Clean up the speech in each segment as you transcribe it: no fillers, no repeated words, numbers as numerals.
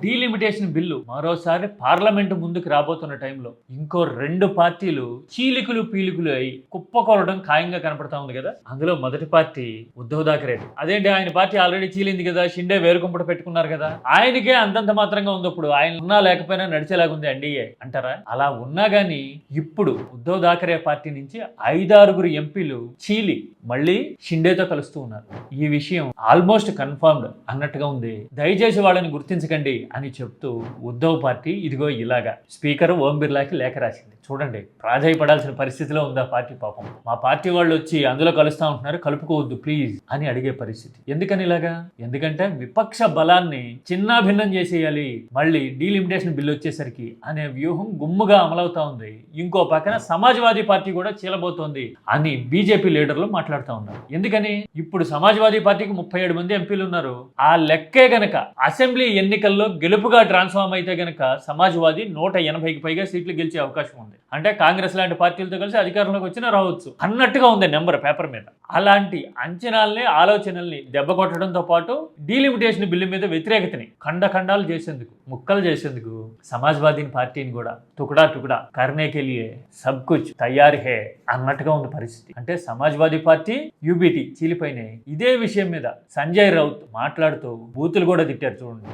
Delimitation bill మరోసారి parliament ముందుకు రాబోతున్న టైంలో ఇంకో రెండు పార్టీలు చీలికలు పీలికలు అయి కుప్పకొలడం ఖాయంగా కనపడతా ఉంది కదా. అందులో మొదటి పార్టీ ఉద్ధవ్ థాకరే. అదేంటి, ఆయన పార్టీ ఆల్రెడీ చీలింది కదా, షిండే వేరుకుంపట పెట్టుకున్నారు కదా, ఆయనకే అంతంత మాత్రంగా ఉన్నప్పుడు ఆయన ఉన్నా లేకపోయినా నడిచేలాగుంది ఎన్డీఏ అంటారా? అలా ఉన్నా గానీ ఇప్పుడు ఉద్ధవ్ థాకరే పార్టీ నుంచి 5-6 ఎంపీలు చీలి మళ్ళీ షిండేతో కలుస్తూ ఉన్నారు. ఈ విషయం ఆల్మోస్ట్ కన్ఫర్మ్డ్ అన్నట్టుగా ఉంది. దయచేసి వాళ్ళని గుర్తించకండి అని చెప్తూ ఉద్ధవ్ పార్టీ ఇదిగో ఇలాగా స్పీకర్ ఓం బిర్లాకి లేఖ రాసింది. చూడండి, ప్రాధాయపడాల్సిన పరిస్థితిలో ఉంది ఆ పార్టీ. పాపం మా పార్టీ వాళ్ళు వచ్చి అందులో కలుస్తా ఉంటున్నారు, కలుపుకోవద్దు ప్లీజ్ అని అడిగే పరిస్థితి. ఎందుకని ఇలాగా? ఎందుకంటే విపక్ష బలాన్ని చిన్నాభిన్నం చేసేయాలి మళ్ళీ డీలిమిటేషన్ బిల్లు వచ్చేసరికి అనే వ్యూహం గుమ్ముగా అమలవుతా ఉంది. ఇంకో పక్కన సమాజ్వాదీ పార్టీ కూడా చీలబోతోంది అని బీజేపీ లీడర్లు మాట్లాడుతూ ఉన్నారు. ఎందుకని? ఇప్పుడు సమాజ్వాదీ పార్టీకి 37 మంది ఎంపీలు ఉన్నారు. ఆ లెక్కే గనక అసెంబ్లీ ఎన్నికల్లో గెలుపుగా ట్రాన్స్ఫార్మ్ అయితే గనక సమాజ్వాదీ 180కి పైగా సీట్లు గెలిచే అవకాశం ఉంది. అంటే కాంగ్రెస్ లాంటి పార్టీలతో కలిసి అధికారంలోకి వచ్చినా రావచ్చు అన్నట్టుగా ఉంది నెంబర్ పేపర్ మీద. అలాంటి అంచనాల్ని, ఆలోచనల్ని దెబ్బ కొట్టడంతో పాటు డీలిమిటేషన్ బిల్లు మీద వ్యతిరేకతని ఖండాలు చేసేందుకు, ముక్కలు చేసేందుకు సమాజ్వాదీ పార్టీని కూడా టుకుడా టుకుడా కర్నేకే లియే సబ్ కుచ్ తయారు హే అన్నట్టుగా ఉంది పరిస్థితి. అంటే సమాజ్వాదీ పార్టీ, యూబీటీ చీలిపోయినాయి. ఇదే విషయం మీద సంజయ్ రౌత్ మాట్లాడుతూ బూతులు కూడా తిట్టారు. చూడండి,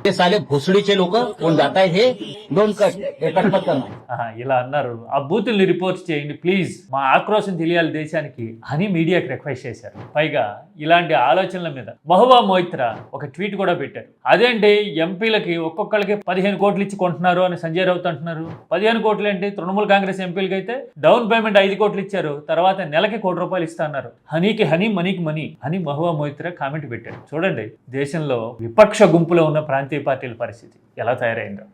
ఇలా అన్నారు, ఆ బూతుల్ని రిపోర్ట్ చేయండి ప్లీజ్, మా ఆక్రోశం తెలియాలి దేశానికి అని మీడియాకి రిక్వెస్ట్ చేశారు. పైగా ఇలాంటి ఆలోచనల మీద మహువా మొయిత్రా ఒక ట్వీట్ కూడా పెట్టారు. అదేంటి, ఎంపీలకి ఒక్కొక్కరికి 15 కోట్లు ఇచ్చి కొంటున్నారు అని సంజయ్ రౌత్ అంటున్నారు. 15 కోట్లు ఏంటి? తృణమూల్ కాంగ్రెస్ ఎంపీలకి అయితే డౌన్ పేమెంట్ 5 కోట్లు ఇచ్చారు, తర్వాత నెలకి ₹1 కోటి ఇస్తా అన్నారు. హనీకి హనీ, మనీకి మనీ అని మహువా మొయిత్రా కామెంట్ పెట్టారు. చూడండి, దేశంలో విపక్ష గుంపులో ఉన్న ప్రాంతీయ పార్టీల పరిస్థితి ఎలా తయారైందో.